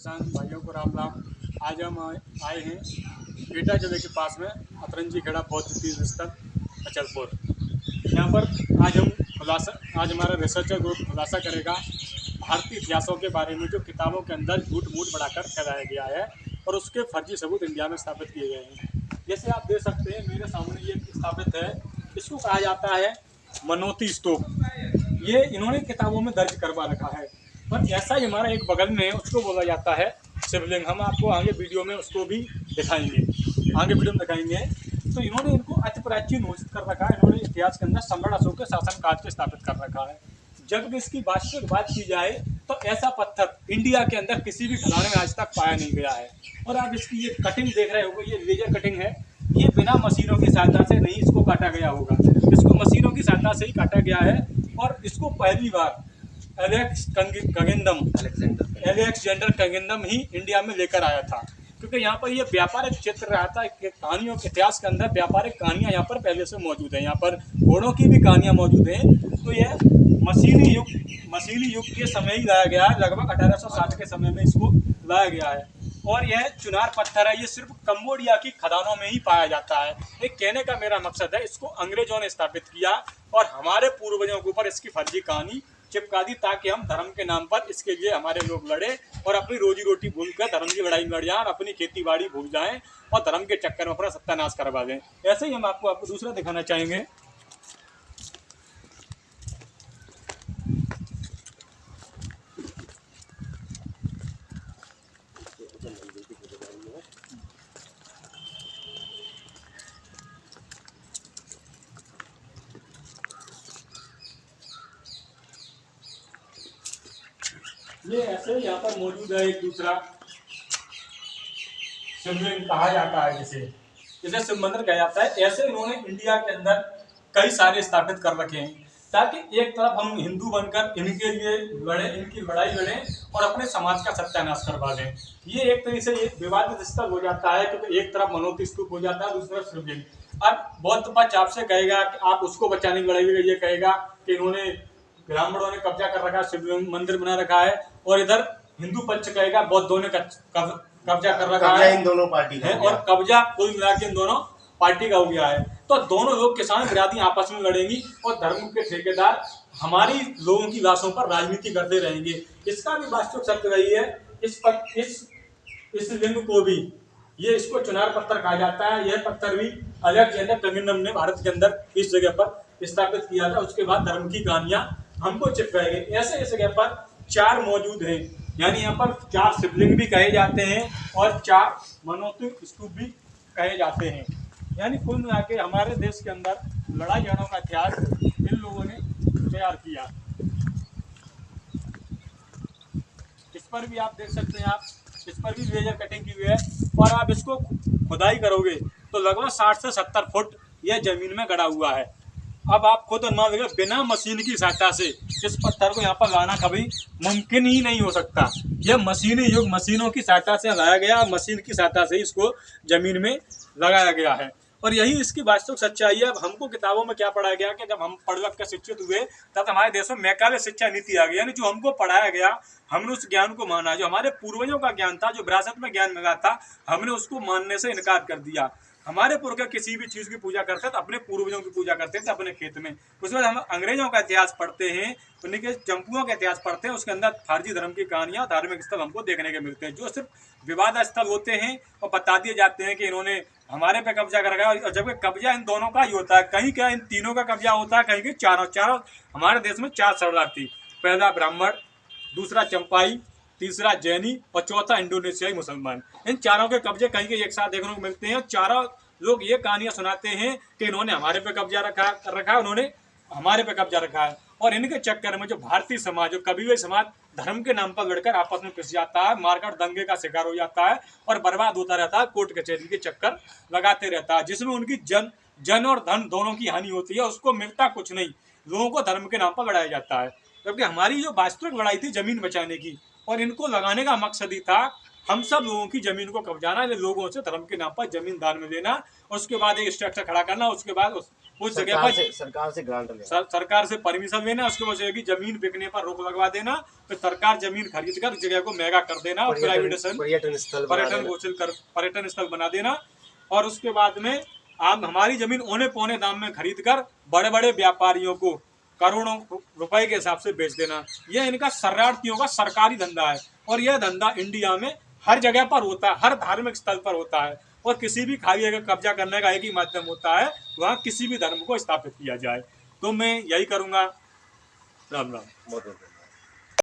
किसान भाइयों को राम राम। आज हम आए हैं बेटा जिले के पास में अतरंजी खेड़ा बौद्ध तीर्थ स्थल अचलपुर। यहाँ पर आज हमारा रिसर्चर ग्रुप खुलासा करेगा भारतीय इतिहासों के बारे में, जो किताबों के अंदर झूठ मूठ बढ़ाकर फैलाया गया है और उसके फर्जी सबूत इंडिया में स्थापित किए गए हैं। जैसे आप देख सकते हैं मेरे सामने ये स्थापित है, इसको कहा जाता है मनोती स्तूप। ये इन्होंने किताबों में दर्ज करवा रखा है, पर ऐसा ही हमारा एक बगल में उसको बोला जाता है शिवलिंग। हम आपको आगे वीडियो में उसको भी दिखाएंगे, तो इन्होंने इनको अति प्राचीन घोषित कर रखा है। इन्होंने इतिहास के अंदर सम्राट अशोक के शासन काल से स्थापित कर रखा है। जब इसकी वास्तविक बात की जाए तो ऐसा पत्थर इंडिया के अंदर किसी भी खदान में आज तक पाया नहीं गया है। और आप इसकी ये कटिंग देख रहे होंगे, ये लेजर कटिंग है। ये बिना मशीनों की सहायता से नहीं इसको काटा गया होगा, इसको मशीनों की सहायता से ही काटा गया है। और इसको पहली बार अलेक्जेंडर कंगिंदम ही इंडिया में लेकर आया था, क्योंकि यहाँ पर ये व्यापारिक क्षेत्र रहा था। कहानियों के इतिहास के अंदर व्यापारिक कहानियाँ यहाँ पर पहले से मौजूद हैं। यहाँ पर घोड़ों की भी कहानियाँ मौजूद हैं। तो यह मशीनी युग के समय ही लाया गया है, लगभग 1860 के समय में इसको लाया गया है। और यह चुनार पत्थर है, ये सिर्फ कंबोडिया की खदानों में ही पाया जाता है। एक कहने का मेरा मकसद है, इसको अंग्रेजों ने स्थापित किया और हमारे पूर्वजों के ऊपर इसकी फर्जी कहानी चिपका दी, ताकि हम धर्म के नाम पर इसके लिए हमारे लोग लड़े और अपनी रोजी रोटी भूलकर धर्म की लड़ाई लड़ जाएं और अपनी खेती बाड़ी भूल जाएं और धर्म के चक्कर में अपना सत्यानाश करवा दें। ऐसे ही हम आपको दूसरा दिखाना चाहेंगे। ये ऐसे ही यहाँ पर मौजूद है एक दूसरा शिवलिंग कहा जाता है, जिसे शिव मंदिर कहा जाता है। ऐसे इन्होंने इंडिया के अंदर कई सारे स्थापित कर रखे हैं, ताकि एक तरफ हम हिंदू बनकर इनके लिए लड़े, इनकी लड़ाई लड़ें और अपने समाज का सत्यानाश करवा दें। ये एक तरीके से एक विवादित स्थल हो जाता है, क्योंकि एक तरफ मनोती स्तूप हो जाता है, दूसरा शिवलिंग। अब बौद्ध पक्ष आपसे कहेगा कि आप उसको बचाने की लड़ाई लड़ेंगे, ये कहेगा कि इन्होंने ब्राह्मणों ने कब्जा कर रखा है, शिव मंदिर बना रखा है। और इधर हिंदू पक्ष कहेगा बौद्धों ने कब्जा कर रखा है। इन दोनों पार्टी का और कब्जा कुल मिला के इन दोनों पार्टी का हो गया है। तो दोनों लोग किसान बिरादरी आपस में लड़ेंगी और धर्म के ठेकेदार हमारी लोगों की लाशों पर राजनीति करते रहेंगे। इसका भी वास्तविक सत्य रही है। इस लिंग को भी इसको चुनार पत्थर कहा जाता है। यह पत्थर भी अलेक्जेंडर कंगिंदम ने भारत के अंदर इस जगह पर स्थापित किया था। उसके बाद धर्म की कहानियां हमको चिपकाई गई। ऐसे इस जगह पर 4 मौजूद हैं, यानी यहाँ पर 4 शिवलिंग भी कहे जाते हैं और 4 मनोती स्तूप भी कहे जाते हैं। यानी कुल मिला के हमारे देश के अंदर लड़ाई झगड़ों का इतिहास इन लोगों ने तैयार किया। इस पर भी आप देख सकते हैं, इस पर भी लेजर कटिंग की हुई है। और आप इसको खुदाई करोगे तो लगभग 60 से 70 फुट यह जमीन में गड़ा हुआ है। अब आप खुद अनुमान लगा, बिना मशीन की सहायता से इस पत्थर को यहाँ पर लाना कभी मुमकिन ही नहीं हो सकता। यह मशीनी युग, मशीनों की सहायता से लाया गया, मशीन की सहायता से इसको जमीन में लगाया गया है। और यही इसकी वास्तविक सच्चाई है। अब हमको किताबों में क्या पढ़ाया गया कि जब हम पढ़ लिख कर शिक्षित हुए तब हमारे देश में मैकाले शिक्षा नीति आ गई, यानी जो हमको पढ़ाया गया हमने उस ज्ञान को माना। जो हमारे पूर्वजों का ज्ञान था, जो विरासत में ज्ञान मिला था, हमने उसको मानने से इनकार कर दिया। हमारे पूर्वज किसी भी चीज़ की पूजा करते थे, अपने पूर्वजों की पूजा करते थे अपने खेत में। उसमें हम अंग्रेजों का इतिहास पढ़ते हैं, उनके चंपुओं का इतिहास पढ़ते हैं, उसके अंदर फर्जी धर्म की कहानियाँ, धार्मिक स्थल हमको देखने के मिलते हैं, जो सिर्फ विवाद स्थल होते हैं और बता दिए जाते हैं कि इन्होंने हमारे पे कब्जा कर रखा है। और जबकि कब्जा इन दोनों का ही होता है, कहीं क्या इन तीनों का कब्जा होता है, कहीं के चारों। हमारे देश में 4 सरदार थी, पहला ब्राह्मण, दूसरा चंपाई, तीसरा जैनी और चौथा इंडोनेशियाई मुसलमान। इन चारों के कब्जे कहीं के एक साथ देखने को मिलते हैं। चारों लोग ये कहानियां सुनाते हैं कि इन्होंने हमारे पे कब्जा रखा, उन्होंने हमारे पे कब्जा रखा है। और इनके चक्कर में जो भारतीय समाज, जो कबीले समाज धर्म के नाम पर लड़कर आपस में पिस जाता है, मारकाट दंगे का शिकार हो जाता है और बर्बाद होता रहता है, कोर्ट कचहरी के चक्कर लगाते रहता है, जिसमें उनकी जन और धन दोनों की हानि होती है। उसको मिलता कुछ नहीं, लोगों को धर्म के नाम पर लड़ाया जाता है। जबकि हमारी जो वास्तविक लड़ाई थी जमीन बचाने की, और इनको लगाने का मकसद ही था हम सब लोगों की जमीन को कब्जाना, लोगों से धर्म के नाम पर जमीन दान में देना, उसके बाद एक स्ट्रक्चर खड़ा करना, उसके बाद उस जगह पर सरकार से ग्रांट लेना, सरकार से परमिशन लेना, उसके बाद है कि जमीन बिकने पर रोक लगवा देना, फिर सरकार जमीन खरीद कर जगह को महंगा कर देना और प्राइवेटाइजेशन पर्यटन स्थल बना देना। और उसके बाद में आप हमारी जमीन औने पौने दाम में खरीद कर बड़े बड़े व्यापारियों को करोड़ों रुपए के हिसाब से बेच देना। यह इनका शरणार्थियों का सरकारी धंधा है और यह धंधा इंडिया में हर जगह पर होता है, हर धार्मिक स्थल पर होता है। और किसी भी खाई का कब्जा करने का एक ही माध्यम होता है, वहाँ किसी भी धर्म को स्थापित किया जाए। तो मैं यही करूँगा। राम राम।